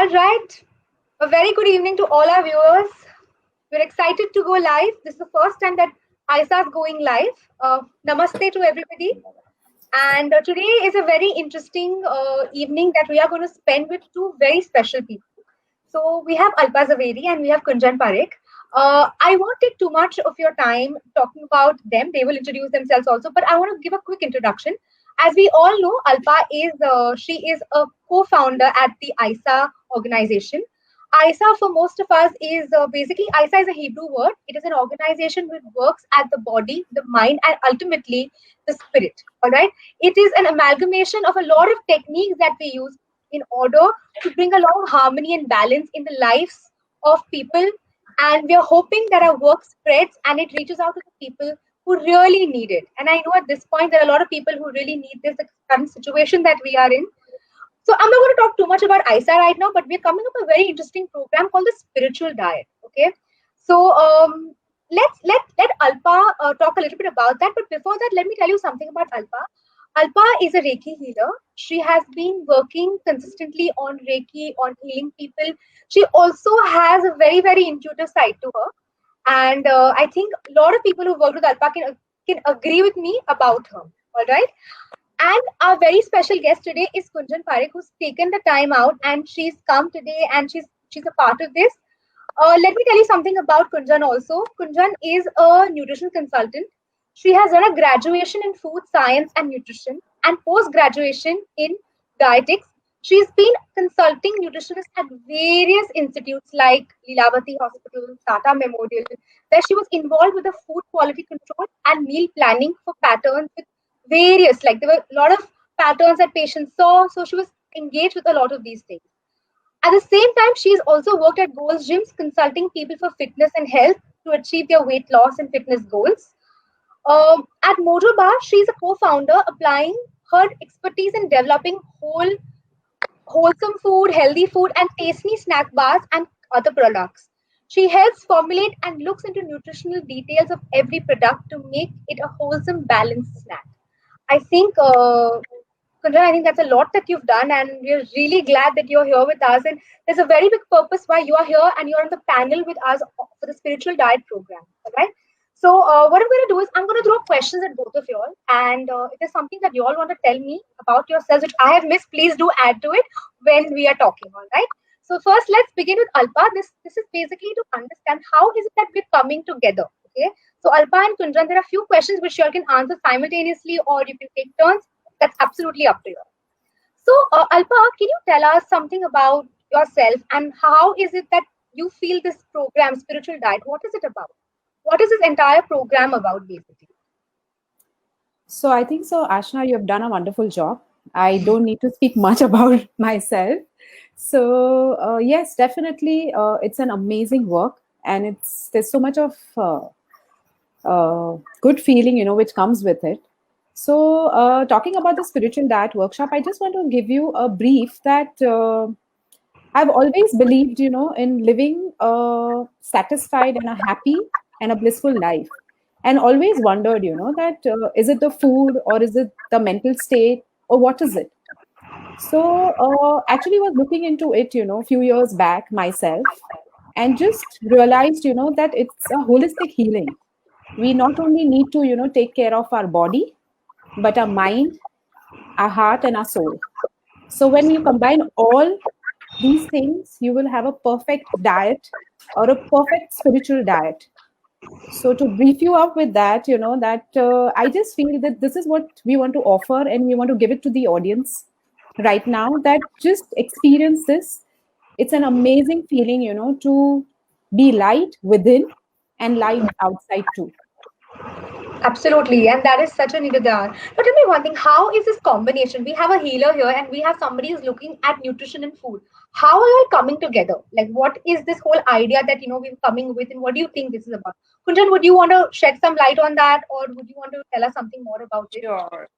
All right. A very good evening to all our viewers. We're excited to go live. This is the first time that ISA is going live. Namaste to everybody. And today is a very interesting evening that we are going to spend with two very special people. So we have Alpa Zaveri and we have Kunjan Parekh. I won't take too much of your time talking about them. They will introduce themselves also, but I want to give a quick introduction. As we all know, Alpa she is a co-founder at the ISA organization. ISA for most of us is basically ISA is a Hebrew word. It is an organization which works at the body, the mind, and ultimately the spirit. All right. It is an amalgamation of a lot of techniques that we use in order to bring a lot of harmony and balance in the lives of people. And we are hoping that our work spreads and it reaches out to the people who really need it. And I know at this point there are a lot of people who really need this current situation that we are in. So I'm not going to talk too much about ISA right now, but we're coming up with a very interesting program called the Spiritual Diet. Okay, so let Alpa talk a little bit about that. But before that, let me tell you something about Alpa. Alpa is a Reiki healer. She has been working consistently on Reiki, on healing people. She also has a very, very intuitive side to her. And I think a lot of people who work with Alpa can agree with me about her. All right. And our very special guest today is Kunjan Parekh, who's taken the time out and she's come today and she's a part of this. Let me tell you something about Kunjan also. Kunjan is a nutrition consultant. She has done a graduation in food science and nutrition and post-graduation in dietetics. She's been consulting nutritionists at various institutes like Lilavati Hospital, Tata Memorial, where she was involved with the food quality control and meal planning for patterns with various, like there were a lot of patterns that patients saw. So she was engaged with a lot of these things. At the same time, she's also worked at Goals Gyms, consulting people for fitness and health to achieve their weight loss and fitness goals. At Mojo Bar, she's a co-founder, applying her expertise in developing wholesome food, healthy food, and tasty snack bars and other products. She helps formulate and looks into nutritional details of every product to make it a wholesome, balanced snack. I think, Kunjan, I think that's a lot that you've done, and we're really glad that you're here with us. And there's a very big purpose why you are here and you're on the panel with us for the spiritual diet program. All right. So, what I'm going to do is I'm going to throw questions at both of you all, and if there's something that you all want to tell me about yourselves, which I have missed, please do add to it when we are talking. All right. So, first, let's begin with Alpa. This is basically to understand how is it that we're coming together. Okay. So, Alpa and Kunjan, there are a few questions which you all can answer simultaneously, or you can take turns. That's absolutely up to you. So, Alpa, can you tell us something about yourself and how is it that you feel this program, Spiritual Diet, what is it about? What is this entire program about, basically? So I think so, Ashna, you have done a wonderful job. I don't need to speak much about myself. So yes, definitely, it's an amazing work, and there's so much of good feeling, which comes with it. So talking about the spiritual diet workshop, I just want to give you a brief that I've always believed, in living a satisfied and a happy and a blissful life, and always wondered, that is it the food or is it the mental state or what is it? So actually was looking into it, a few years back myself, and just realized, that it's a holistic healing. We not only need to, take care of our body, but our mind, our heart, and our soul. So when you combine all these things, you will have a perfect diet or a perfect spiritual diet. So to brief you up with that, that I just feel that this is what we want to offer, and we want to give it to the audience right now, that just experience this. It's an amazing feeling, to be light within and light outside too. Absolutely, and that is such a needed answer. But tell me one thing: how is this combination? We have a healer here, and we have somebody who's looking at nutrition and food. How are you all coming together? Like, what is this whole idea that we're coming with, and what do you think this is about? Kunjan, would you want to shed some light on that, or would you want to tell us something more about it? Sure,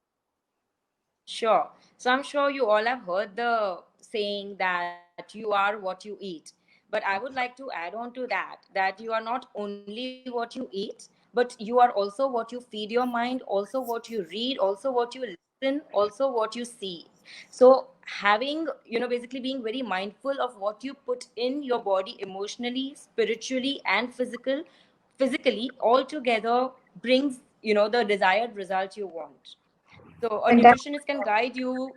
sure. So I'm sure you all have heard the saying that you are what you eat. But I would like to add on to that you are not only what you eat, but you are also what you feed your mind, also what you read, also what you listen, also what you see. So having, basically being very mindful of what you put in your body emotionally, spiritually, and physically all together brings, the desired result you want. So a Fantastic. nutritionist can guide you,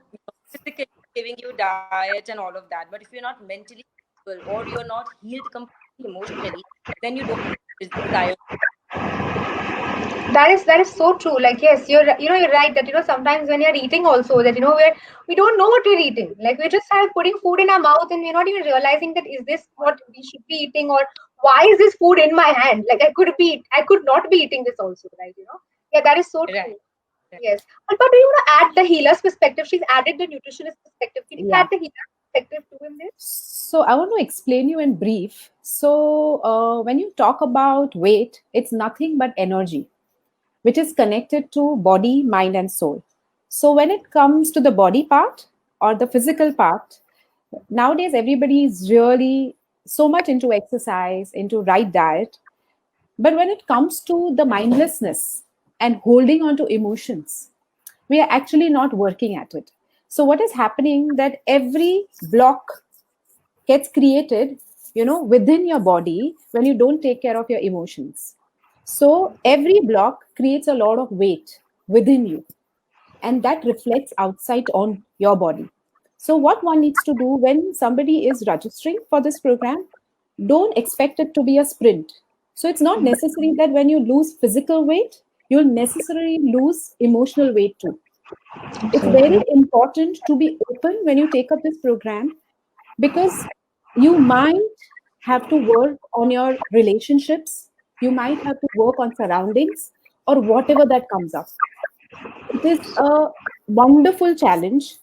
physically, giving you diet and all of that. But if you're not mentally stable or you're not healed completely emotionally, then you don't desire. That is so true. Like, yes, you're right that sometimes when you're eating also, that we don't know what we're eating. Like, we just have putting food in our mouth and we're not even realizing that is this what we should be eating, or why is this food in my hand? Like, I could not be eating this also, right? Yeah, that is so true. Right. Yes. But do you want to add the healer's perspective? She's added the nutritionist perspective. Can you Yeah. add the healer's perspective too in this? So I want to explain you in brief. So when you talk about weight, it's nothing but energy, which is connected to body, mind, and soul. So when it comes to the body part or the physical part, nowadays everybody is really so much into exercise, into right diet. But when it comes to the mindlessness and holding on to emotions, we are actually not working at it. So what is happening that every block gets created, within your body when you don't take care of your emotions. So every block creates a lot of weight within you, and that reflects outside on your body. So what one needs to do when somebody is registering for this program, don't expect it to be a sprint. So it's not necessary that when you lose physical weight, you'll necessarily lose emotional weight too. It's very important to be open when you take up this program, because you might have to work on your relationships, you might have to work on surroundings, or whatever that comes up. It is a wonderful challenge,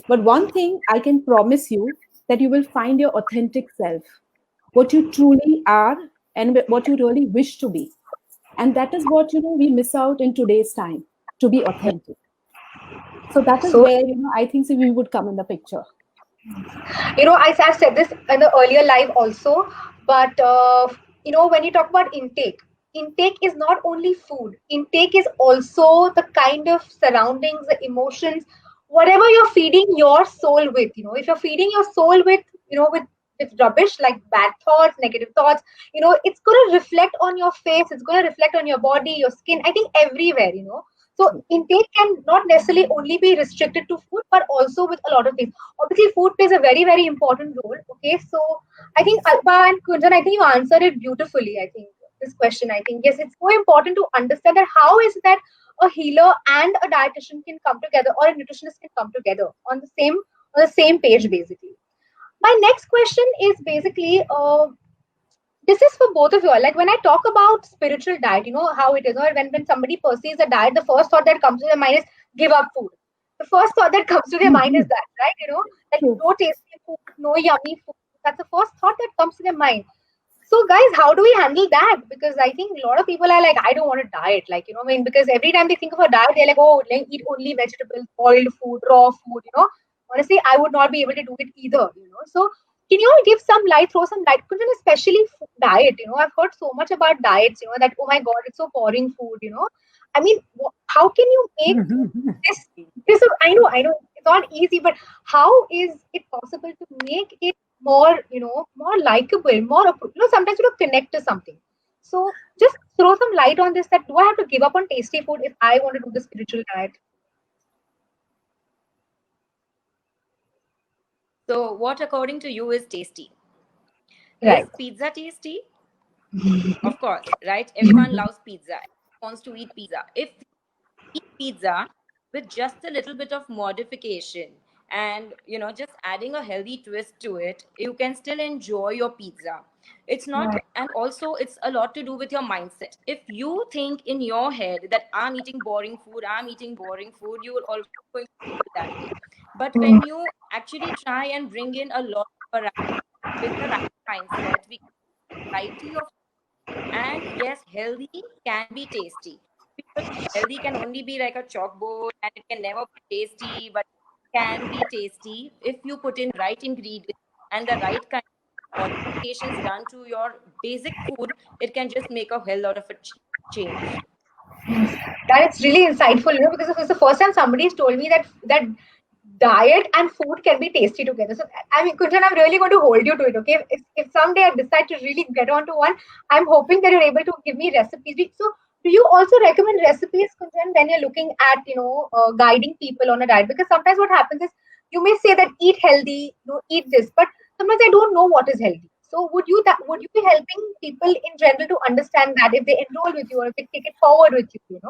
but one thing I can promise you, that you will find your authentic self, what you truly are, and what you really wish to be. And that is what we miss out in today's time, to be authentic. So that is So, where I think so we would come in the picture. I've said this in the earlier live also, but when you talk about intake is not only food. Intake is also the kind of surroundings, the emotions, whatever you're feeding your soul with. If you're feeding your soul with, with rubbish like bad thoughts, negative thoughts, it's going to reflect on your face. It's going to reflect on your body, your skin. I think everywhere. So intake can not necessarily only be restricted to food, but also with a lot of things. Obviously, food plays a very, very important role. Okay, so I think Alpa and Kunjan, I think you answered it beautifully. I think this question, I think yes, it's so important to understand that how is that a healer and a dietitian can come together, or a nutritionist can come together on the same page, basically. My next question is basically, this is for both of you all. Like when I talk about spiritual diet, you know how it is. Or when somebody perceives a diet, the first thought that comes to their mind is give up food. The first thought that comes to their mind is that, right? Like True. no tasty food, no yummy food. That's the first thought that comes to their mind. So, guys, how do we handle that? Because I think a lot of people are like, I don't want to diet. Like, I mean, because every time they think of a diet, they're like, oh, like, eat only vegetables, boiled food, raw food. Honestly, I would not be able to do it either. So, can you all give some light, throw some light, especially diet? I've heard so much about diets, that, oh my God, it's so boring food. I mean, how can you make this? I know, it's not easy, but how is it possible to make it more likable, sometimes connect to something. So just throw some light on this, that do I have to give up on tasty food if I want to do the spiritual diet? So, what according to you is tasty? Right. Is pizza tasty? Of course, right? Everyone loves pizza. Everyone wants to eat pizza. If you eat pizza with just a little bit of modification and just adding a healthy twist to it, you can still enjoy your pizza. It's not, Right. and also it's a lot to do with your mindset. If you think in your head that I'm eating boring food, you will always going to feel that way. But Mm. when you actually try and bring in a lot of variety with the right mindset, we variety of, and yes, healthy can be tasty. People think healthy can only be like a chalkboard and it can never be tasty, but it can be tasty if you put in right ingredients and the right kind of modifications done to your basic food. It can just make a hell lot of a change. That is really insightful, because it's the first time somebody's told me that diet and food can be tasty together. So, I mean, Kunjan, I'm really going to hold you to it, okay? If someday I decide to really get onto one, I'm hoping that you're able to give me recipes. So, do you also recommend recipes, Kunjan, when you're looking at, guiding people on a diet? Because sometimes what happens is you may say that eat healthy, eat this, but sometimes I don't know what is healthy. So, would you be helping people in general to understand that if they enroll with you or if they take it forward with you?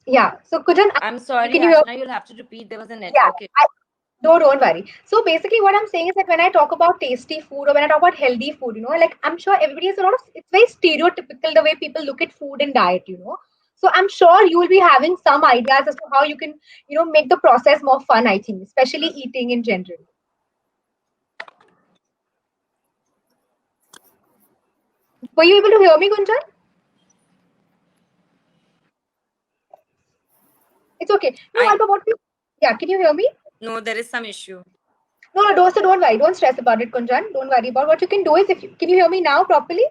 Yeah. So, Kunjan, I'm sorry, can you hear? Ashna, you'll have to repeat. There was a Yeah. network. No, don't worry. So basically, what I'm saying is that when I talk about tasty food or when I talk about healthy food, like I'm sure everybody has a lot of, it's very stereotypical the way people look at food and diet. So I'm sure you will be having some ideas as to how you can, make the process more fun, I think, especially eating in general. Were you able to hear me, Gunjan? It's okay. No, I Alba, yeah, can you hear me? know there is some issue. No, don't worry. Don't stress about it, Kunjan. Don't worry about what you can do is can you hear me now properly?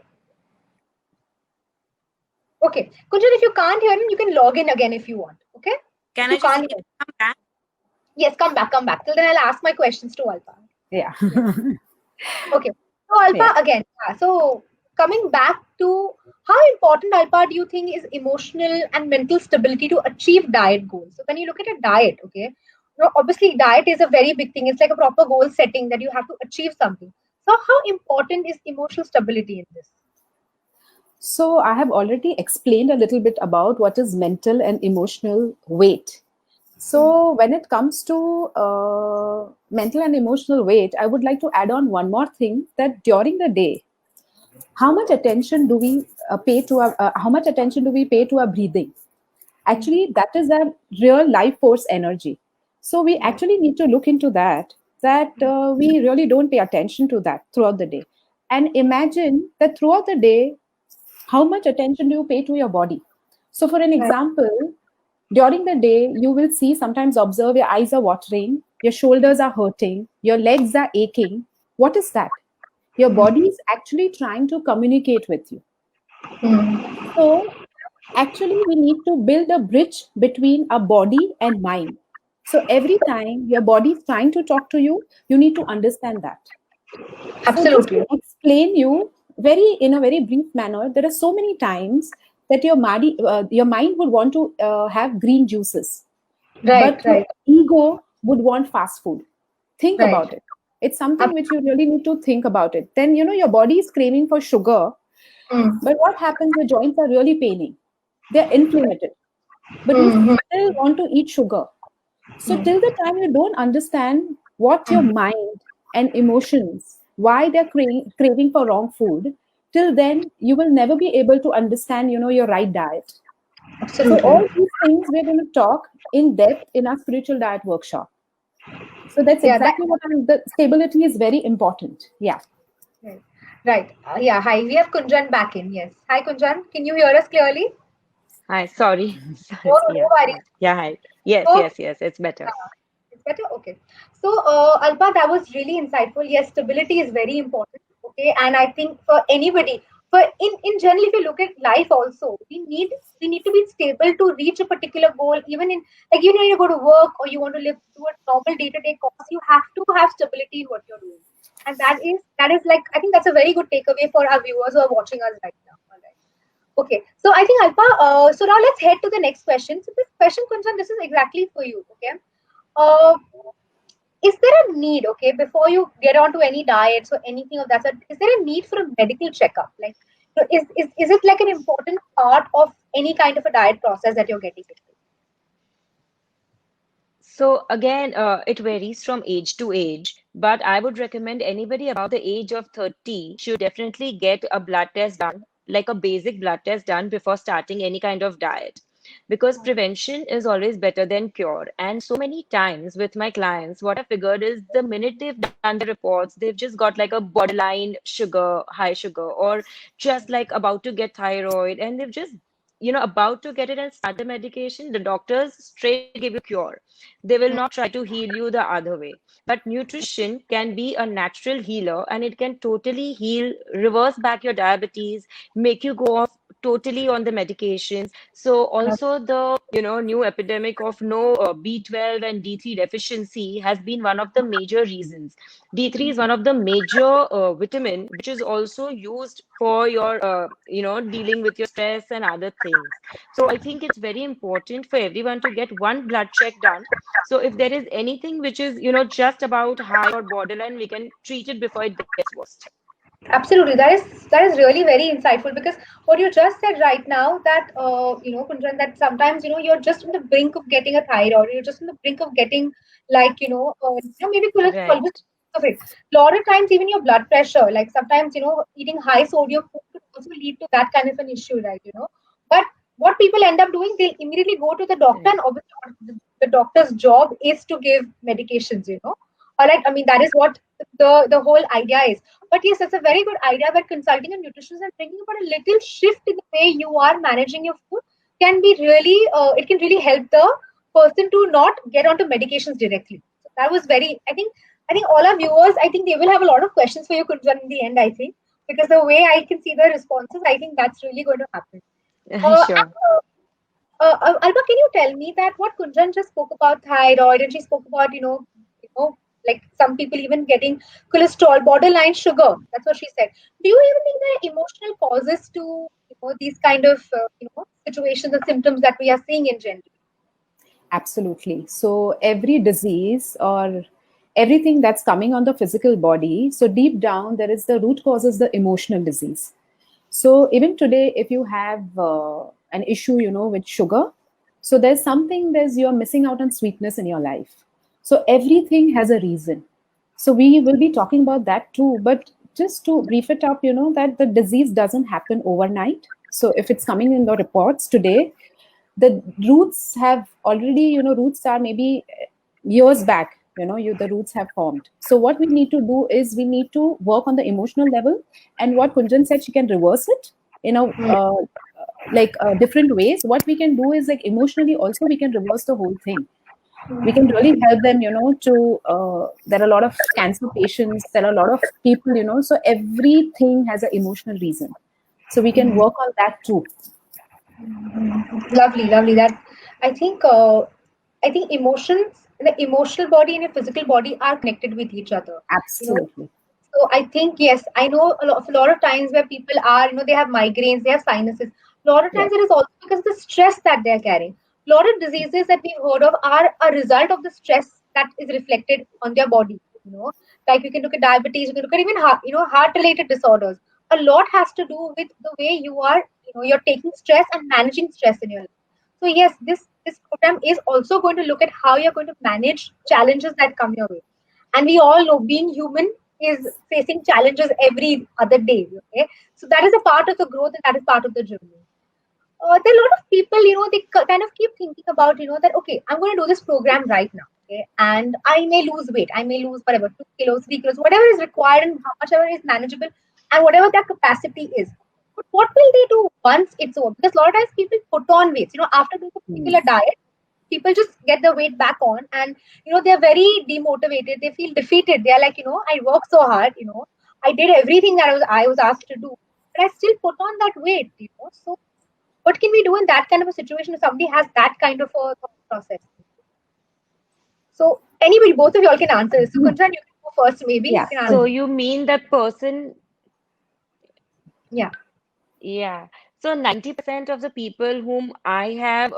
Okay. Kunjan, if you can't hear me, you can log in again if you want. Okay. If Can you I just can't hear, come back? yes, come back, come back. Till then, I'll ask my questions to Alpa. Yeah. Okay. So, Yeah. Alpa, again, so coming back to how important, Alpa, do you think is emotional and mental stability to achieve diet goals? So, when you look at a diet, okay, obviously, diet is a very big thing. It's like a proper goal setting that you have to achieve something. So, how important is emotional stability in this? So I have already explained a little bit about what is mental and emotional weight. So when it comes to mental and emotional weight, I would like to add on one more thing, that during the day, how much attention do we pay to our breathing? Actually, that is a real life force energy. So we Right. actually need to look into that we really don't pay attention to that throughout the day. And imagine that throughout the day, how much attention do you pay to your body? So for an Right. example, during the day, you will see, sometimes observe, your eyes are watering, your shoulders are hurting, your legs are aching. What is that? Your Hmm. body is actually trying to communicate with you. Hmm. So actually, we need to build a bridge between our body and mind. So every time your body is trying to talk to you, you need to understand that. So just to Absolutely. explain you very in a very brief manner, there are so many times that your mind would want to have green juices, Right, but your right, ego would want fast food. Think right. about it. It's something which you really need to think about it. Then your body is craving for sugar, Hmm. but what happens? Your joints are really paining. They're inflamed, but you Hmm. still want to eat sugar. So Hmm. till the time you don't understand what your Hmm. mind and emotions, why they're craving for wrong food, till then you will never be able to understand, your right diet. So Absolutely. all these things we're going to talk in depth in our spiritual diet workshop. So that's Yeah, that exactly the stability is very important. Yeah. right. Right. Yeah. Hi. We have Kunjan back in. Yes. Hi, Kunjan. Can you hear us clearly? Hi, sorry. No, Sorry. no, no Yeah, worries. yeah. Yeah, hi. Yes, So, yes, yes, it's better. it's better. Okay. So, Alpa, that was really insightful. Yes, stability is very important. Okay, and I think for anybody, for in general, if you look at life, also we need to be stable to reach a particular goal. Even in like you go to work or you want to live do a normal day to day course, you have to have stability in what you're doing, and that is like I think that's a very good takeaway for our viewers who are watching us right now. All right. Okay, so I think Alpa, so now let's head to the next question. So this question, Kunjan, this is exactly for you. Okay, uh, is there a need, okay, before you get onto any diets or anything of that sort, is there a need for a medical checkup? Like, is it like an important part of any kind of a diet process that you're getting into? So again, it varies from age to age, but I would recommend anybody above the age of 30 should definitely get a blood test done, like a basic blood test done before starting any kind of diet. Because prevention is always better than cure. And so many times with my clients, what I figured is the minute they've done the reports, they've just got like a borderline sugar, high sugar, or just like about to get thyroid, and they've just about to get it and start the medication, the doctors straight give you cure. They will not try to heal you the other way. But nutrition can be a natural healer, and it can totally heal, reverse back your diabetes, make you go off totally on the medications. So also the new epidemic of no B12 and D3 deficiency has been one of the major reasons. D3 is one of the major vitamin which is also used for your dealing with your stress and other things. So I think it's very important for everyone to get one blood check done. So if there is anything which is just about high or borderline, we can treat it before it gets worse. Absolutely, that is really very insightful, because what you just said right now, that Kunjan, that sometimes you're just on the brink of getting a thyroid, you're just on the brink of getting, like maybe cholesterol, Right. just of it. A lot of times, even your blood pressure, like sometimes eating high sodium food could also lead to that kind of an issue, right? But what people end up doing, they immediately go to the doctor, Right. and obviously the doctor's job is to give medications, or like, I mean, that is what the whole idea is. But yes, it's a very good idea that consulting a nutritionist and bringing about a little shift in the way you are managing your food can be really, it can really help the person to not get onto medications directly. So that was very, I think all our viewers, I think they will have a lot of questions for you, Kunjan, in the end, I think, because the way I can see the responses, I think that's really going to happen. Sure. Alba, can you tell me that what Kunjan just spoke about thyroid, and she spoke about, like some people even getting cholesterol, borderline sugar. That's what she said. Do you even think there are emotional causes to, these kind of, situations and symptoms that we are seeing in general? Absolutely. So every disease or everything that's coming on the physical body, so deep down there is the root cause is the emotional disease. So even today, if you have an issue, with sugar, so there's you're missing out on sweetness in your life. So everything has a reason. So we will be talking about that too. But just to brief it up, that the disease doesn't happen overnight. So if it's coming in the reports today, the roots have already, roots are maybe years back, the roots have formed. So what we need to do is we need to work on the emotional level. And what Kunjan said, she can reverse it, different ways. What we can do is, like, emotionally also we can reverse the whole thing. We can really help them, to there are a lot of cancer patients, there are a lot of people, so everything has an emotional reason. So we can work on that too. Lovely, lovely. That I think emotions, the emotional body and your physical body are connected with each other. You know, Absolutely. So I think, yes, I know a lot of times where people are, they have migraines, they have sinuses. A lot of Yes. times it is also because of the stress that they're carrying. A lot of diseases that we've heard of are a result of the stress that is reflected on their body. Like you can look at diabetes, you can look at even heart-related disorders. A lot has to do with the way you are, you're taking stress and managing stress in your life. So yes, this program is also going to look at how you're going to manage challenges that come your way. And we all know being human is facing challenges every other day. Okay, so that is a part of the growth, and that is part of the journey. There are a lot of people, they kind of keep thinking about, that okay, I'm going to do this program right now, okay, and I may lose weight, I may lose whatever 2 kilos, 3 kilos, whatever is required, and how much ever is manageable, and whatever their capacity is. But what will they do once it's over? Because a lot of times people put on weights, after doing a particular diet, people just get the weight back on, and they're very demotivated, they feel defeated, they're like, I worked so hard, I did everything that I was asked to do, but I still put on that weight. So what can we do in that kind of a situation if somebody has that kind of a thought process? So anybody, both of y'all can answer this. So Kunjan, you can go first, maybe you Yeah. can So answer. you mean that person? Yeah. Yeah. So 90% of the people whom I have,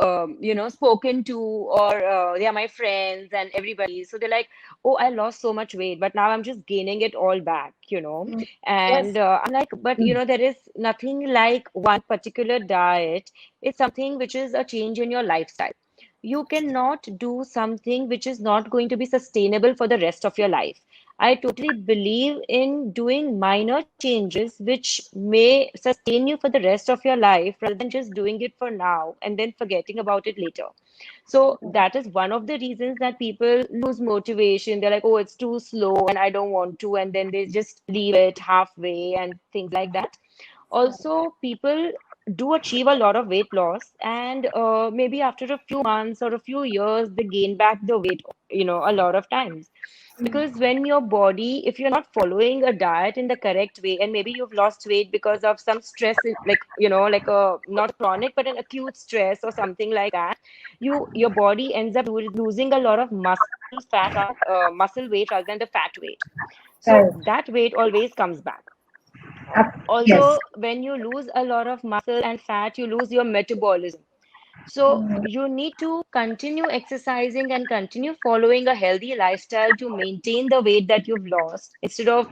spoken to, or they are my friends and everybody. So they're like, oh, I lost so much weight, but now I'm just gaining it all back. Mm. And Yes. I'm like, but there is nothing like one particular diet. It's something which is a change in your lifestyle. You cannot do something which is not going to be sustainable for the rest of your life. I totally believe in doing minor changes which may sustain you for the rest of your life rather than just doing it for now and then forgetting about it later. So that is one of the reasons that people lose motivation. They're like, oh, it's too slow and I don't want to. And then they just leave it halfway and things like that. Also, people do achieve a lot of weight loss, and maybe after a few months or a few years, they gain back the weight, a lot of times. Because when your body, if you're not following a diet in the correct way, and maybe you've lost weight because of some stress, like, like a not chronic, but an acute stress or something like that, your body ends up losing a lot of muscle fat, muscle weight rather than the fat weight. So Correct. that weight always comes back. Yes. Also, when you lose a lot of muscle and fat, you lose your metabolism. So you need to continue exercising and continue following a healthy lifestyle to maintain the weight that you've lost, instead of,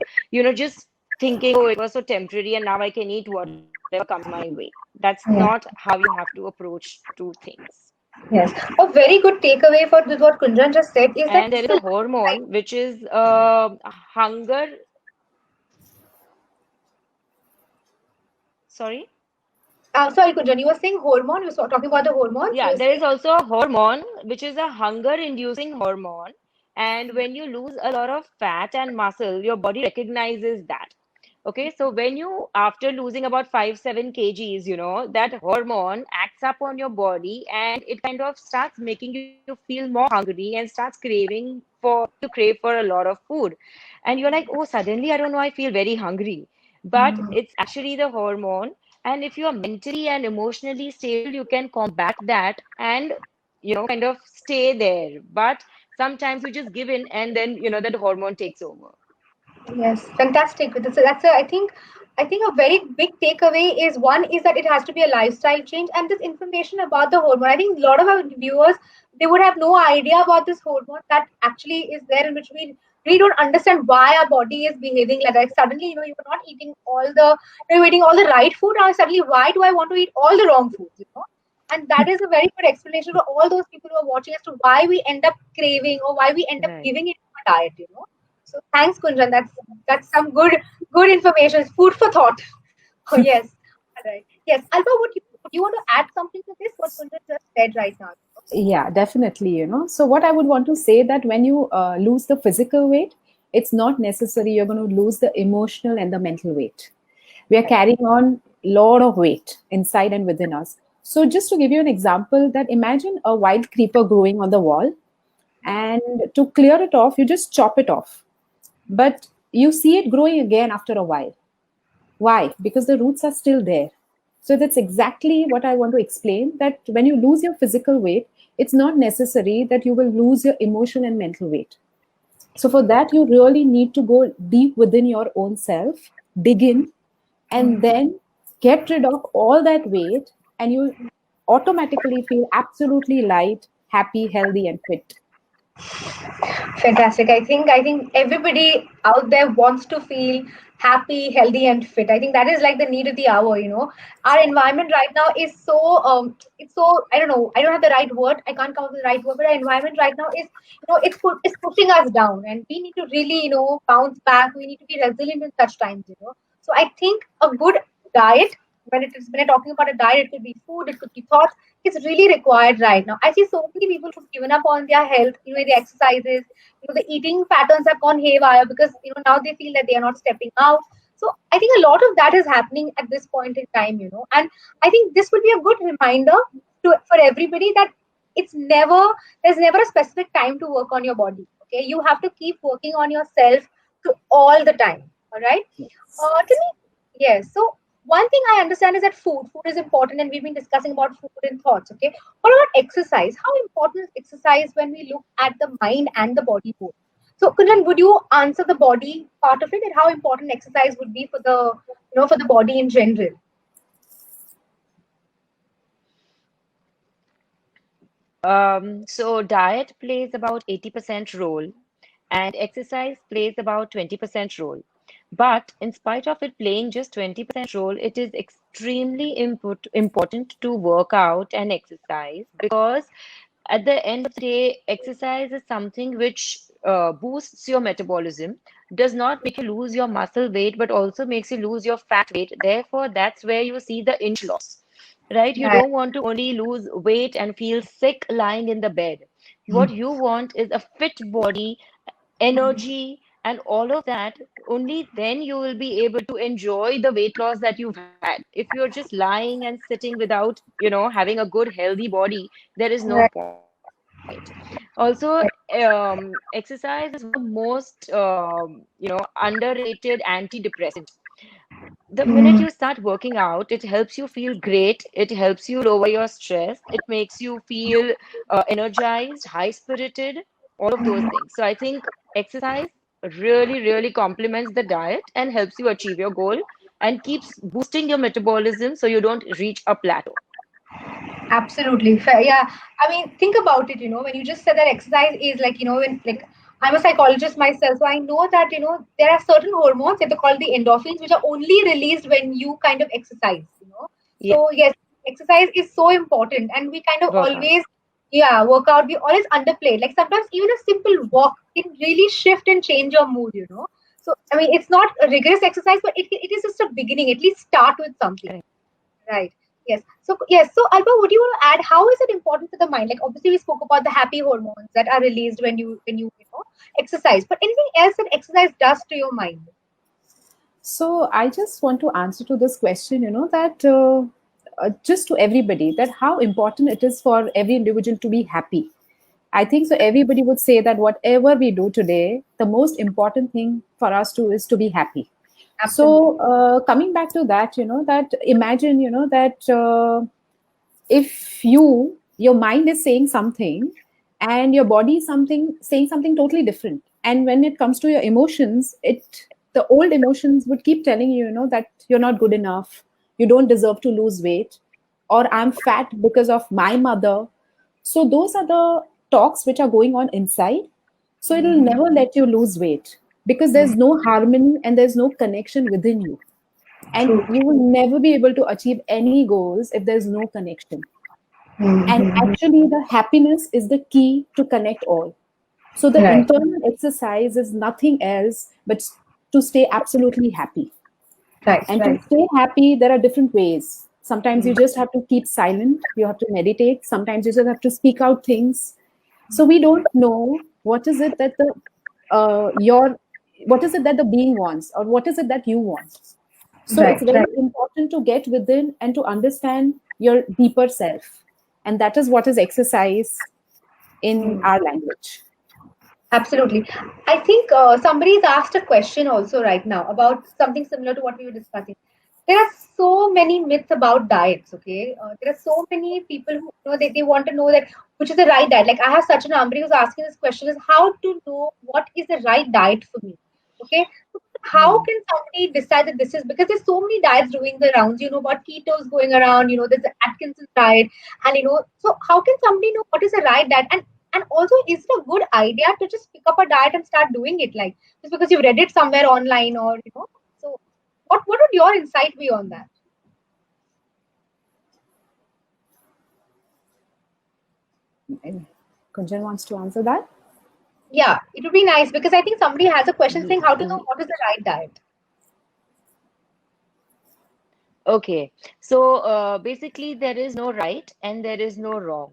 just thinking, oh, it was so temporary and now I can eat whatever comes my way. That's not Yes. how you have to approach to things. Yes. A very good takeaway for this, what Kunjan just said is that And there it's is a a hormone which is hunger. Sorry? sorry, Kunjan, you were saying hormone. You were talking about the hormones. You Yeah, were there saying is also a hormone which is a hunger inducing hormone. And when you lose a lot of fat and muscle, your body recognizes that. Okay, so when you, after losing about 5-7 kgs, that hormone acts up on your body and it kind of starts making you feel more hungry and starts crave for a lot of food. And you're like, oh, suddenly, I don't know, I feel very hungry. But it's actually the hormone. And if you are mentally and emotionally stable, you can combat that and, kind of stay there. But sometimes you just give in and then, that hormone takes over. yes, fantastic. That's a, I think a very big takeaway is one is that it has to be a lifestyle change, and this information about the hormone. I think a lot of our viewers, they would have no idea about this hormone that actually is there, in which we really don't understand why our body is behaving like that. Suddenly, you're not eating you're eating all the right food. Now suddenly, why do I want to eat all the wrong foods? And that is a very good explanation for all those people who are watching as to why we end up craving or why we end up Right. giving it a diet. So thanks, Kunjan. That's some good information. It's food for thought. Oh yes. All right. Yes. Alba, would you want to add something to this? What Kunjan just said right now. Yeah, definitely. So what I would want to say that when you lose the physical weight, it's not necessary you're going to lose the emotional and the mental weight. We are Right. carrying on a lot of weight inside and within us. So just to give you an example, that imagine a wild creeper growing on the wall, and to clear it off, you just chop it off. But you see it growing again after a while. Why? Because the roots are still there. So that's exactly what I want to explain, that when you lose your physical weight, it's not necessary that you will lose your emotional and mental weight. So for that, you really need to go deep within your own self, dig in, and then get rid of all that weight, and you automatically feel absolutely light, happy, healthy, and fit. Fantastic. I think everybody out there wants to feel happy, healthy, and fit. I think that is like the need of the hour. Our environment right now is so it's so, I don't know, I don't have the right word. I can't come up with the right word, but our environment right now is, it's pushing us down, and we need to really, bounce back. We need to be resilient in such times. So I think a good diet, when I'm talking about a diet, it could be food, it could be thoughts, it's really required right now. I see so many people who've given up on their health, the exercises, the eating patterns have gone haywire because, now they feel that they are not stepping out. So I think a lot of that is happening at this point in time. And I think this would be a good reminder for everybody that there's never a specific time to work on your body. Okay, you have to keep working on yourself to all the time. All right. Yes. Can we? Yes. So one thing I understand is that food is important, and we've been discussing about food and thoughts. Okay, what about exercise? How important is exercise when we look at the mind and the body both? So, Kunjan, would you answer the body part of it, and how important exercise would be for the body in general? So diet plays about 80% role and exercise plays about 20% role. But in spite of it playing just 20% role, it is extremely important to work out and exercise, because at the end of the day, exercise is something which boosts your metabolism, does not make you lose your muscle weight, but also makes you lose your fat weight. Therefore, that's where you see the inch loss, right? You Right. don't want to only lose weight and feel sick lying in the bed. What you want is a fit body, energy, and all of that, only then you will be able to enjoy the weight loss that you've had. If you're just lying and sitting without, having a good, healthy body, there is no Right. point. Also, exercise is one of the most, underrated antidepressant. The minute Mm. you start working out, it helps you feel great. It helps you lower your stress. It makes you feel energized, high spirited, all of those things. So I think exercise really, really complements the diet and helps you achieve your goal and keeps boosting your metabolism so you don't reach a plateau. Absolutely fair. Yeah. I mean, think about it, when you just said that exercise is like, when like I'm a psychologist myself, so I know that, there are certain hormones that they call the endorphins, which are only released when you kind of exercise. Yeah, So yes, exercise is so important and we kind of workout. always, yeah, work out. We always underplay. Like sometimes even a simple walk can really shift and change your mood. So I mean, it's not a rigorous exercise, but it is just a beginning. At least start with something. Correct. Right. Yes. So yes. So Alba, would you want to add how is it important for the mind? Like obviously we spoke about the happy hormones that are released when you exercise. But anything else that exercise does to your mind? So I just want to answer to this question, that just to everybody, that how important it is for every individual to be happy. I think so. Everybody would say that whatever we do today, the most important thing for us to is to be happy. Absolutely. So coming back to that, that imagine, that if your mind is saying something and your body is saying something totally different, and when it comes to your emotions, the old emotions would keep telling you, that you're not good enough, you don't deserve to lose weight, or I'm fat because of my mother. So those are the talks which are going on inside. So it'll Mhm. never let you lose weight because there's no harmony and there's no connection within you, and True. you will never be able to achieve any goals if there's no connection. And Mhm. actually, the happiness is the key to connect all. So the Right. internal exercise is nothing else but to stay absolutely happy. Right. And to Right. stay happy, there are different ways. Sometimes you just have to keep silent, you have to meditate, sometimes you just have to speak out things. So we don't know what is it that the your what is it that the being wants, or what is it that you want. So it's Right. very Right. important to get within and to understand your deeper self. And that is what is exercise in Mm. our language. Absolutely. I think somebody's asked a question also right now about something similar to what we were discussing. There are so many myths about diets, okay? There are so many people who they want to know that which is the right diet. Like I have such an Ambri who's asking this question is how to know what is the right diet for me. Okay. So how Hmm. can somebody decide that this is because there's so many diets doing the rounds, about ketos going around, there's the Atkinson diet, and so how can somebody know what is the right diet? And also, is it a good idea to just pick up a diet and start doing it, like just because you read it somewhere online, or so what would your insight be on that? Kunjan wants to answer that. Yeah, it would be nice because I think somebody has a question saying how to know Ye- what is the right diet. Okay, so basically, there is no right and there is no wrong.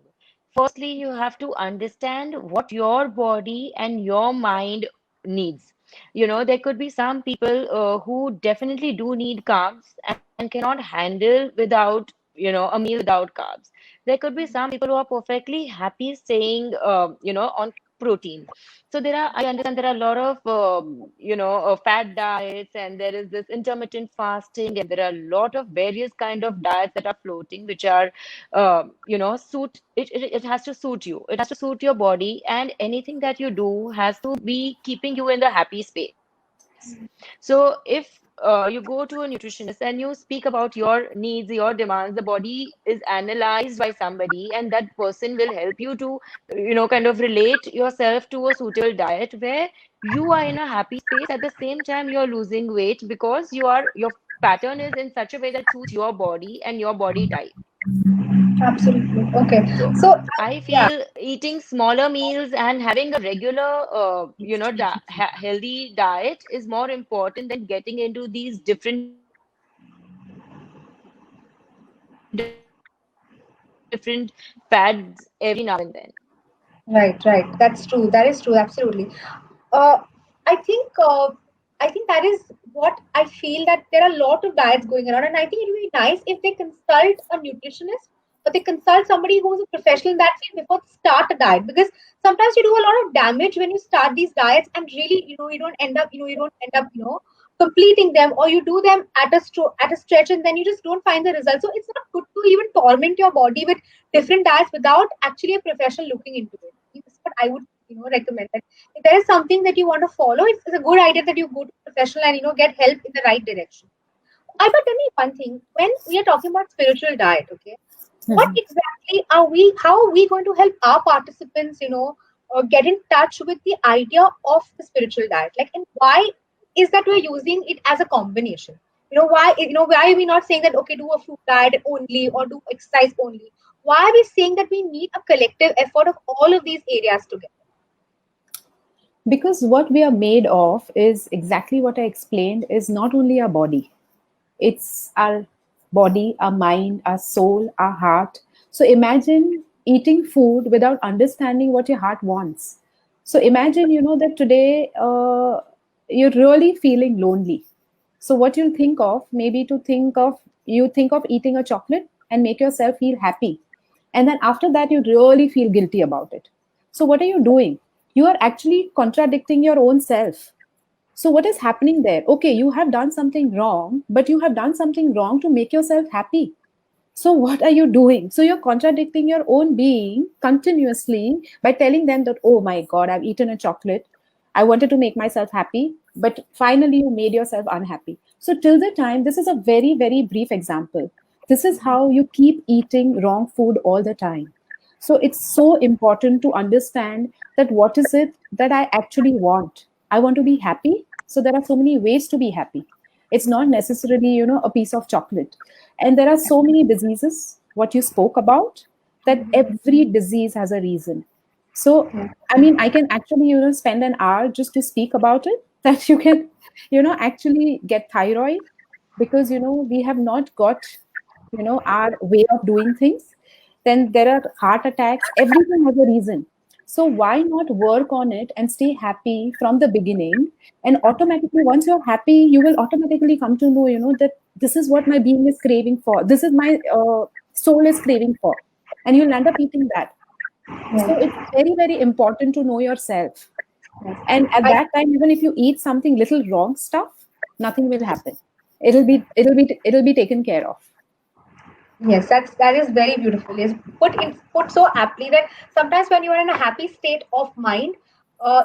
Firstly, you have to understand what your body and your mind needs. There could be some people who definitely do need carbs and cannot handle without, a meal without carbs. There could be some people who are perfectly happy staying, on protein. So I understand there are a lot of, fat diets, and there is this intermittent fasting, and there are a lot of various kind of diets that are floating, which are, it has to suit you. It has to suit your body, and anything that you do has to be keeping you in the happy space. So if you go to a nutritionist and you speak about your needs, your demands, the body is analyzed by somebody, and that person will help you to, kind of relate yourself to a suitable diet where you are in a happy space. At the same time, you're losing weight because your pattern is in such a way that suits your body and your body type. Absolutely. Okay. So So I yeah. feel eating smaller meals and having a regular, healthy diet is more important than getting into these different fads every now and then. Right. Right. That's true. That is true. Absolutely. Uh, I think that is what I feel, that there are a lot of diets going around, and I think it would be nice if they consult a nutritionist or they consult somebody who's a professional in that field before they start a diet, because sometimes you do a lot of damage when you start these diets, and really, you don't end up, completing them, or you do them at a stretch, and then you just don't find the results. So it's not good to even torment your body with different diets without actually a professional looking into it. That's what I would recommend. That if there is something that you want to follow, it's a good idea that you go to a professional and get help in the right direction. But tell me one thing: when we are talking about spiritual diet, okay, what Mhm. exactly are we? How are we going to help our participants, get in touch with the idea of the spiritual diet? Like, and why is that we're using it as a combination? Why are we not saying that okay, do a fruit diet only or do exercise only? Why are we saying that we need a collective effort of all of these areas together? Because what we are made of is exactly what I explained, is not only our body, it's our body, our mind, our soul, our heart. So imagine eating food without understanding what your heart wants. So imagine, that today you're really feeling lonely. So what you'll think of, maybe you think of eating a chocolate and make yourself feel happy. And then after that, you really feel guilty about it. So what are you doing? You are actually contradicting your own self. So what is happening there? Okay, you have done something wrong, but you have done something wrong to make yourself happy. So what are you doing? So you're contradicting your own being continuously by telling them that, oh my God, I've eaten a chocolate. I wanted to make myself happy, but finally you made yourself unhappy. So till the time, this is a very, very brief example. This is how you keep eating wrong food all the time. So it's so important to understand that what is it that I actually want? I want to be happy. So there are so many ways to be happy. It's not necessarily, a piece of chocolate. And there are so many diseases, what you spoke about, that every disease has a reason. So, I mean, I can actually, spend an hour just to speak about it, that you can, actually get thyroid because, we have not got, our way of doing things. Then there are heart attacks. Everything has a reason. So why not work on it and stay happy from the beginning? And automatically, once you're happy, you will automatically come to know, that this is what my being is craving for. This is my soul is craving for. And you'll end up eating that. So it's very, very important to know yourself. And at I that time, even if you eat something little wrong stuff, nothing will happen. It'll be taken care of. Yes, that is very beautiful. Is put so aptly that sometimes when you are in a happy state of mind,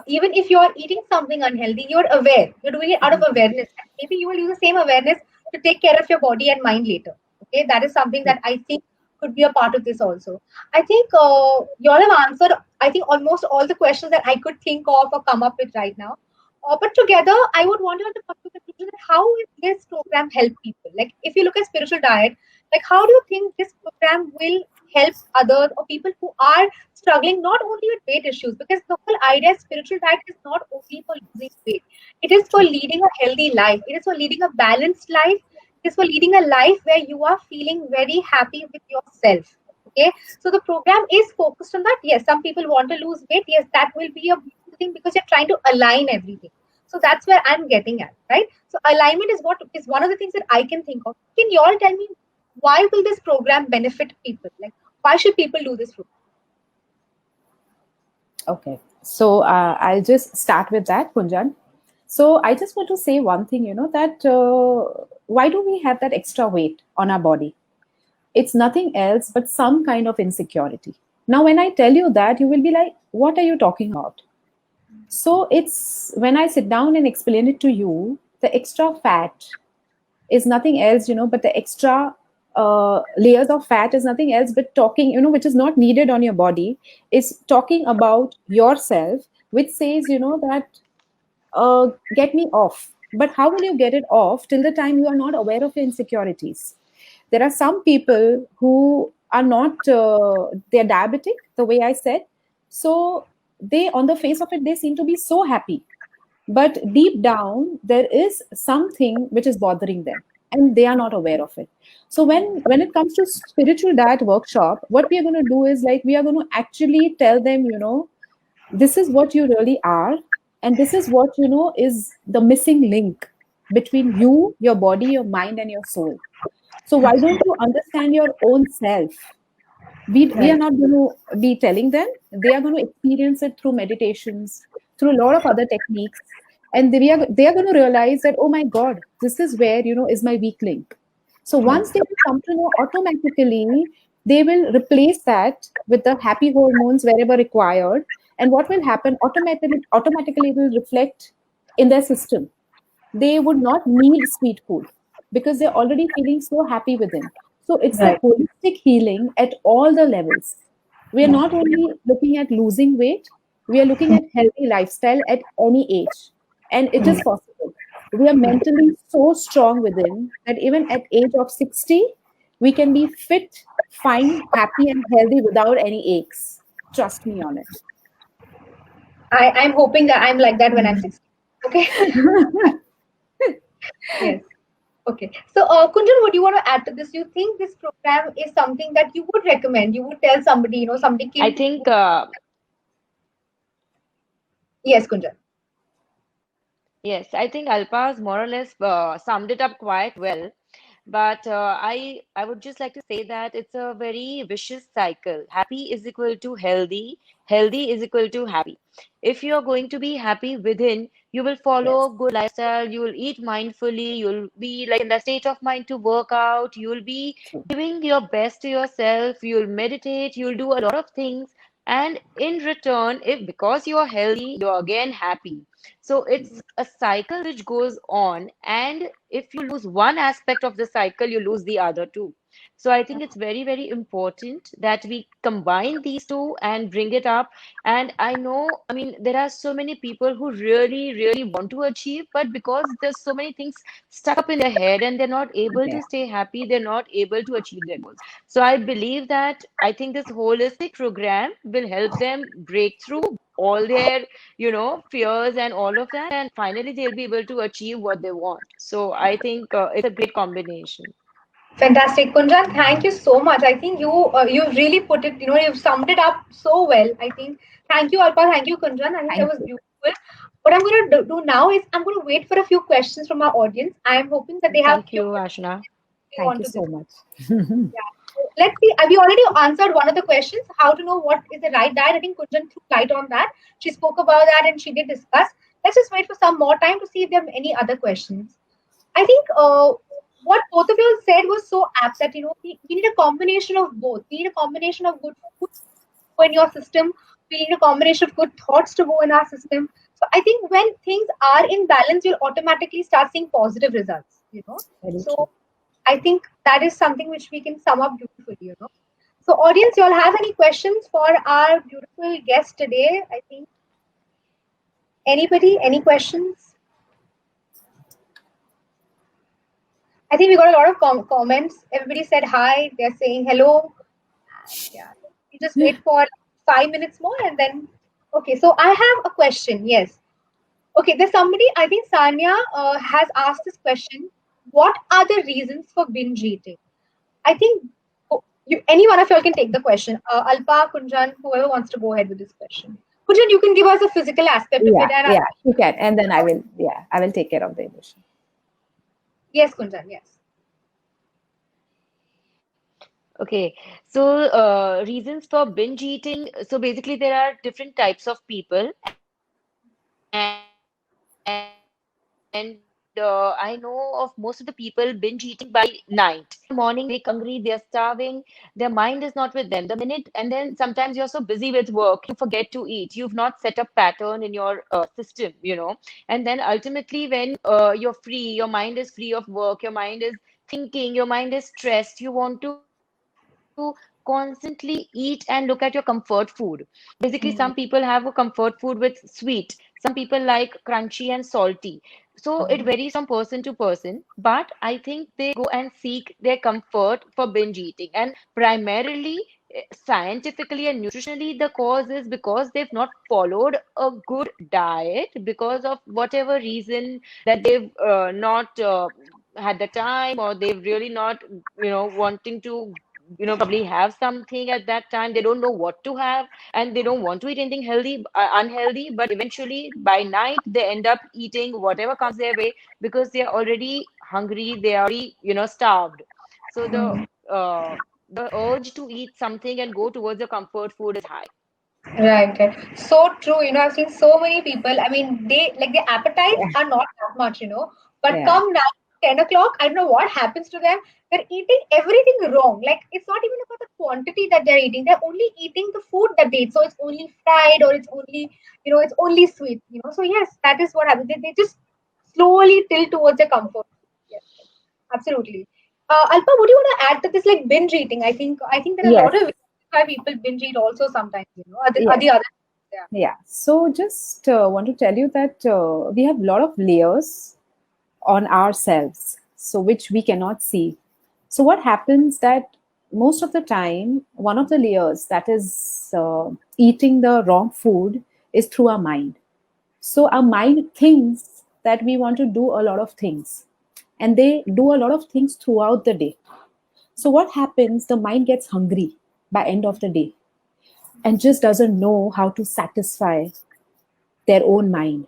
even if you are eating something unhealthy, you're aware. You're doing it out of awareness. And maybe you will use the same awareness to take care of your body and mind later. Okay, that is something that I think could be a part of this also. I think you all have answered. I think almost all the questions that I could think of or come up with right now. But together, I would want you to come to the conclusion that how will this program help people? Like, if you look at spiritual diet, like, how do you think this program will help others or people who are struggling not only with weight issues? Because the whole idea of spiritual diet is not only for losing weight, it is for leading a healthy life, it is for leading a balanced life, it is for leading a life where you are feeling very happy with yourself. Okay, so the program is focused on that. Yes, some people want to lose weight. Yes, that will be a beautiful thing because you're trying to align everything. So that's where I'm getting at, right? So alignment is what is one of the things that I can think of. Can you all tell me why will this program benefit people? Like, why should people do this program? Okay. So I'll just start with that, Kunjan. So I just want to say one thing, that why do we have that extra weight on our body? It's nothing else but some kind of insecurity. Now, when I tell you that, you will be like, what are you talking about? So it's when I sit down and explain it to you, the extra fat is nothing else, but the extra layers of fat is nothing else but talking, which is not needed on your body, is talking about yourself, which says, that get me off. But how will you get it off till the time you are not aware of your insecurities? There are some people who are not, they're diabetic, the way I said. So they, on the face of it, they seem to be so happy. But deep down, there is something which is bothering them and they are not aware of it. So when it comes to spiritual diet workshop, what we are going to do is, like, we are going to actually tell them, this is what you really are. And this is what, is the missing link between you, your body, your mind, and your soul. So why don't you understand your own self? We are Right. not going to be telling them. They are going to experience it through meditations, through a lot of other techniques, and they are going to realize that, oh my god, this is where, is my weak link. So once they will come to know, automatically they will replace that with the happy hormones wherever required. And what will happen, automatically it will reflect in their system. They would not need sweet food because they're already feeling so happy within. So it's a Right. holistic healing at all the levels. We are not only looking at losing weight, we are looking at healthy lifestyle at any age. And it is possible. We are mentally so strong within that even at age of 60, we can be fit, fine, happy, and healthy without any aches. Trust me on it. I'm hoping that I'm like that when I'm 60. Okay. Yes. Okay. So, Kunjan, what do you want to add to this? You think this program is something that you would recommend? You would tell somebody, somebody I came to you. think Yes, Kunjan. yes, I think Alpa's more or less summed it up quite well. But I would just like to say that it's a very vicious cycle. Happy is equal to healthy. Healthy is equal to happy. If you're going to be happy within, you will Yes. follow good lifestyle. You will eat mindfully. You'll be like in the state of mind to work out. You'll be True. giving your best to yourself. You'll meditate. You'll do a lot of things. And in return, if because you're healthy, you're again happy. So it's a cycle which goes on, and if you lose one aspect of the cycle, you lose the other too. So I think it's very, very important that we combine these two and bring it up. And I know, I mean, there are so many people who really, really want to achieve, but because there's so many things stuck up in their head and they're not able Yeah. to stay happy, they're not able to achieve their goals. So I believe that I think this holistic program will help them break through all their fears and all of that, and finally they'll be able to achieve what they want. So I think it's a great combination. Fantastic, Kunjan. Thank you so much. I think you've really put it. You've summed it up so well. I think. Thank you, Alpa. Thank you, Kunjan. I think that Thank was you. beautiful. What I'm going to do now is I'm going to wait for a few questions from our audience. I'm hoping that they have Thank few you, questions Ashna. they Thank want you to so discuss. much. Yeah. So let's see. We already answered one of the questions, how to know what is the right diet. I think Kunjan threw light on that. She spoke about that and she did discuss. Let's just wait for some more time to see if there are any other questions. I think what both of you said was so apt that we need a combination of both. We need a combination of good food to go in your system. We need a combination of good thoughts to go in our system. So I think when things are in balance, you'll automatically start seeing positive results. Very true. So I think that is something which we can sum up beautifully. So audience, you all have any questions for our beautiful guest today? I think anybody, any questions? I think we got a lot of comments. Everybody said hi. They're saying hello. Yeah. We just wait for 5 minutes more and then. Okay. So I have a question. Yes. Okay. There's somebody. I think Sanya has asked this question. What are the reasons for binge eating? I think any one of you all can take the question. Alpa, Kunjan, whoever wants to go ahead with this question. Kunjan, you can give us a physical aspect of Yeah, it. And yeah, you can. And then I will take care of the emotion. yes, Kunjan. Yes. Okay, so reasons for binge eating. So basically, there are different types of people, and I know of most of the people binge eating by night. Morning, they wake hungry, they're starving, their mind is not with them. The minute, and then sometimes you're so busy with work, you forget to eat. You've not set a pattern in your system. And then ultimately, when you're free, your mind is free of work, your mind is thinking, your mind is stressed, you want to constantly eat and look at your comfort food. Basically, some people have a comfort food with sweet, some people like crunchy and salty. So it varies from person to person, but I think they go and seek their comfort for binge eating. And primarily, scientifically and nutritionally, the cause is because they've not followed a good diet because of whatever reason, that they've not had the time, or they've really not wanting to probably have something at that time. They don't know what to have, and they don't want to eat anything healthy, unhealthy. But eventually, by night, they end up eating whatever comes their way because they are already hungry. They are already, starved. So the urge to eat something and go towards the comfort food is high. Right, right. So true. I've seen so many people. I mean, they like their appetites Yeah. are not that much, but Yeah. come now, 10 o'clock, I don't know what happens to them. They're eating everything wrong. Like, it's not even about the quantity that they're eating. They're only eating the food that they eat. So it's only fried or it's only sweet. So, yes, that is what happens. They just slowly tilt towards their comfort. Yes, yes, absolutely. Alpa, what do you want to add to this, like binge eating? I think there are a lot Yes. of reasons why people binge eat also sometimes, are Yes. the other. Yeah. Yeah. So just want to tell you that we have a lot of layers on ourselves, so which we cannot see. So what happens that most of the time, one of the layers that is eating the wrong food is through our mind. So our mind thinks that we want to do a lot of things, and they do a lot of things throughout the day. So what happens? The mind gets hungry by end of the day and just doesn't know how to satisfy their own mind.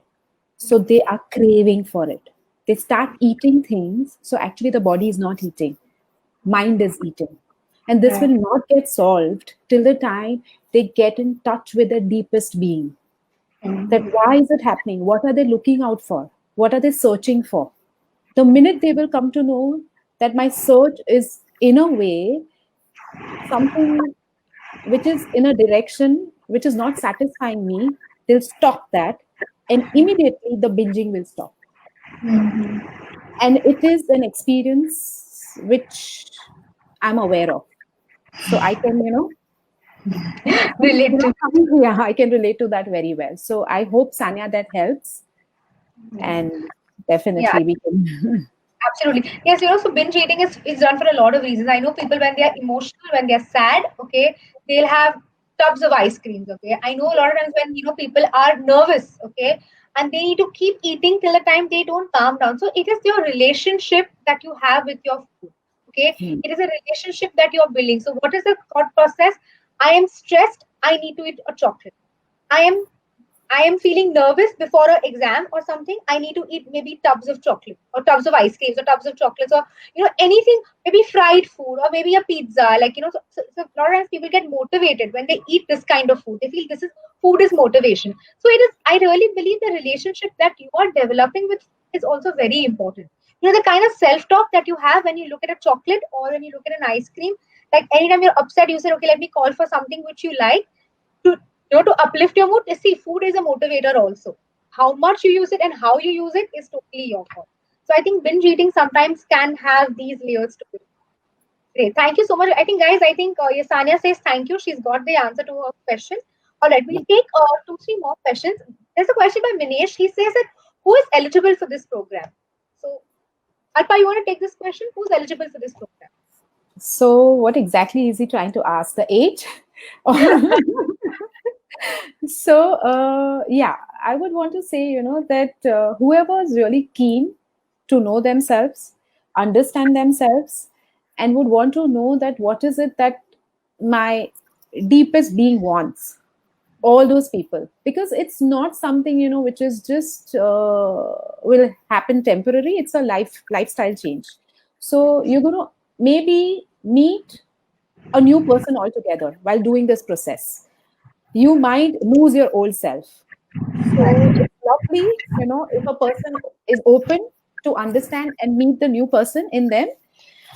So they are craving for it. They start eating things. So actually, the body is not eating, mind is eating. And this will Right. not get solved till the time they get in touch with their deepest being. That Mhm. why is it happening? What are they looking out for? What are they searching for? The minute they will come to know that my search is, in a way, something which is in a direction which is not satisfying me, they'll stop that, and immediately the binging will stop. Mhm. And it is an experience which I'm aware of. So I can, Relate to. yeah, I can relate to that very well. So I hope, Sanya, that helps. And Yeah, definitely we can. absolutely. Yes, so binge eating is done for a lot of reasons. I know people when they are emotional, when they're sad, okay, they'll have tubs of ice creams, okay. I know a lot of times when people are nervous, okay, and they need to keep eating till the time they don't calm down. So it is your relationship that you have with your food, okay. Hmm. It is a relationship that you're building. So what is the thought process? I am stressed. I need to eat a chocolate. I am I am feeling nervous before an exam or something. I need to eat maybe tubs of chocolate or tubs of ice creams or tubs of chocolates or anything, maybe fried food or maybe a pizza. Like so a lot of times people get motivated when they eat this kind of food. They feel this is food is motivation. So it is. I really believe the relationship that you are developing with food is also very important. The kind of self-talk that you have when you look at a chocolate or when you look at an ice cream. Like anytime you're upset, you say, okay, let me call for something which you like to to uplift your mood. See, food is a motivator also. How much you use it and how you use it is totally your call. So I think binge eating sometimes can have these layers to it. Great, thank you so much. I think Yesania says thank you. She's got the answer to her question. All right, we'll take two three more questions. There's a question by Minesh. He says that who is eligible for this program? So Alpa, you want to take this question? Who's eligible for this program? So what exactly is he trying to ask? The age? So yeah, I would want to say, that whoever is really keen to know themselves, understand themselves, and would want to know that what is it that my deepest being wants, all those people, because it's not something, which is just will happen temporary. It's a lifestyle change. So you're going to maybe meet a new person altogether while doing this process. You might lose your old self. So it's lovely, if a person is open to understand and meet the new person in them.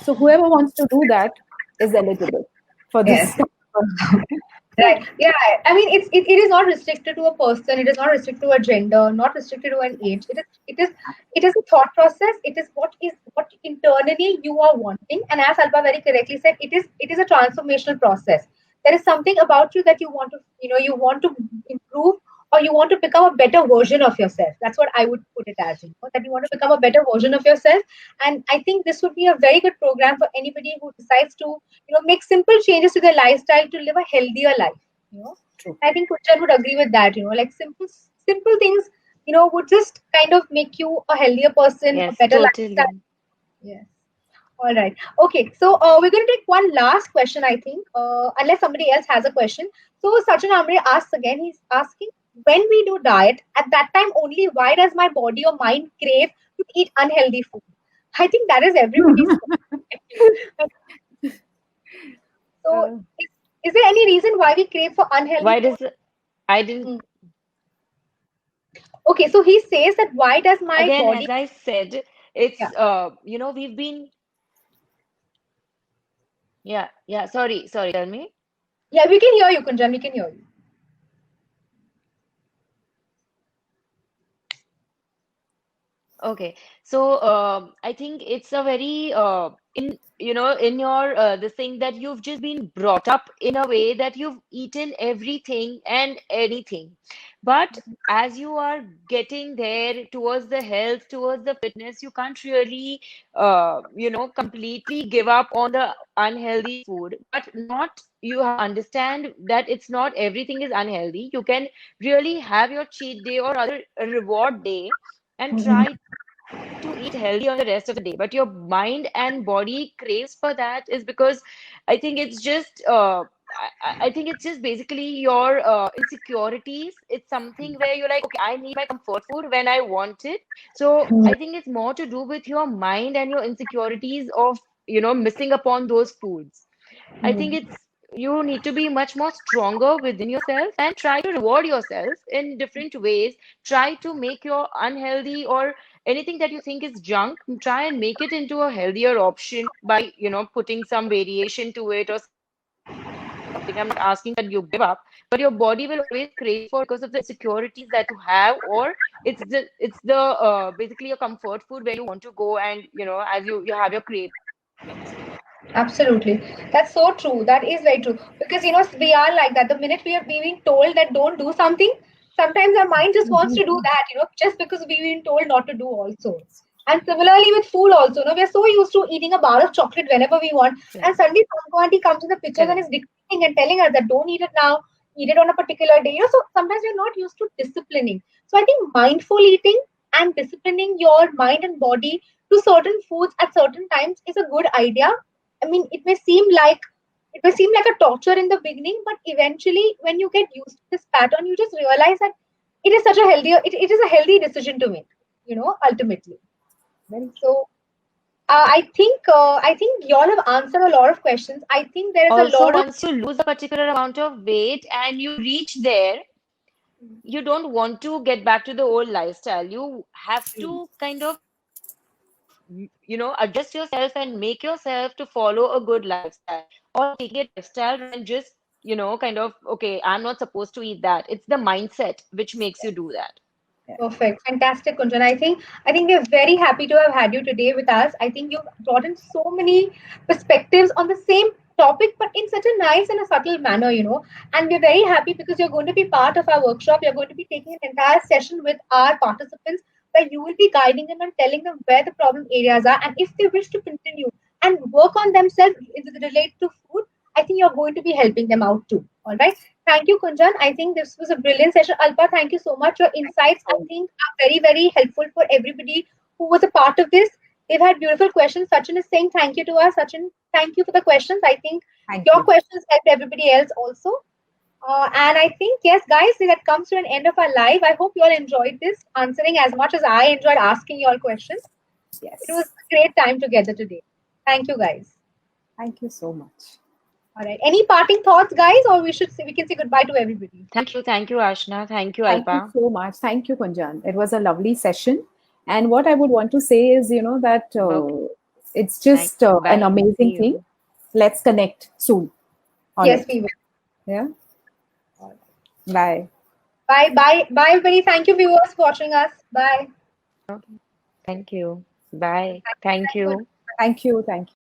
So whoever wants to do that is eligible for Yes. this. Right. Yeah. I mean, it is not restricted to a person. It is not restricted to a gender. Not restricted to an age. It is a thought process. It is what internally you are wanting. And as Alba very correctly said, it is a transformational process. There is something about you that you want to improve, or you want to become a better version of yourself. That's what I would put it as. That you want to become a better version of yourself. And I think this would be a very good program for anybody who decides to make simple changes to their lifestyle to live a healthier life. True. I think Kuchan would agree with that. Like simple things, would just kind of make you a healthier person, a Yes, better lifestyle. totally. Yes. All right. Okay. So we're going to take one last question, I think, unless somebody else has a question. So Sachin Amre asks again. He's asking, when we do diet, at that time only, why does my body or mind crave to eat unhealthy food? I think that is everybody's question. So, Uh, is there any reason why we crave for unhealthy Why food? does I didn't Hmm. Okay, so he says that why does my again, body? as I said, Yeah, it's we've been yeah, sorry, tell me. yeah, we can hear you, Kunjan. We can hear you. Okay, so I think it's a very in your this thing that you've just been brought up in a way that you've eaten everything and anything, but as you are getting there towards the health, towards the fitness, you can't really completely give up on the unhealthy food, but not you understand that it's not everything is unhealthy. You can really have your cheat day or other reward day and try to eat healthy on the rest of the day, but your mind and body craves for that is because I think it's just I think it's just basically your insecurities. It's something where you're like, okay, I need my comfort food when I want it. So I think it's more to do with your mind and your insecurities of missing upon those foods. I think it's you need to be much more stronger within yourself and try to reward yourself in different ways. Try to make your unhealthy or anything that you think is junk, try and make it into a healthier option by, putting some variation to it or something. I'm not asking that you give up, but your body will always crave for it because of the insecurities that you have, or it's the basically a comfort food where you want to go and, as you have your cravings. Absolutely. That's so true. That is very true. Because, we are like that. The minute we are being told that don't do something, sometimes our mind just wants to do that, just because we've been told not to do also. And similarly with food also, we're so used to eating a bar of chocolate whenever we want. And Correct. suddenly some auntie comes in the pictures and is Correct. dictating and telling us that don't eat it now, eat it on a particular day. So sometimes we're not used to disciplining. So I think mindful eating and disciplining your mind and body to certain foods at certain times is a good idea. I mean, it may seem like a torture in the beginning, but eventually, when you get used to this pattern, you just realize that it is a healthy decision to make. Ultimately. very true. So I think y'all have answered a lot of questions. I think there is a Also, lot of. once you lose a particular amount of weight and you reach there, you don't want to get back to the old lifestyle. You have to kind of, adjust yourself and make yourself to follow a good lifestyle or making it lifestyle rather than just, kind of, okay, I'm not supposed to eat that. It's the mindset which makes you do that. Yeah. Perfect. Fantastic, Kunjan. I think we're very happy to have had you today with us. I think you've brought in so many perspectives on the same topic, but in such a nice and a subtle manner. And we're very happy because you're going to be part of our workshop. You're going to be taking an entire session with our participants where you will be guiding them and telling them where the problem areas are. And if they wish to continue and work on themselves related to food, I think you're going to be helping them out too. All right. Thank you, Kunjan. I think this was a brilliant session. Alpa, thank you so much. Your insights, I think, are very, very helpful for everybody who was a part of this. They've had beautiful questions. Sachin is saying thank you to us. Sachin, thank you for the questions. I think Thank your you. questions helped everybody else also. And I think, yes, guys, that comes to an end of our live. I hope you all enjoyed this, answering as much as I enjoyed asking you all questions. It was Yes. a great time together today. Thank you, guys. Thank you so much. All right. Any parting thoughts, guys, or we can say goodbye to everybody? Thank you, Ashna. Thank you, Thank you Alpa. so much. Thank you, Kunjan. It was a lovely session. And what I would want to say is, that Okay, it's just an bye. amazing See thing. you. Let's connect soon on Yes, it. we will. Yeah. Bye. Bye, bye, bye, everybody. Thank you, viewers, for watching us. Bye. Okay. Thank you. Bye. Thank Thank you. you. Thank you. Thank you.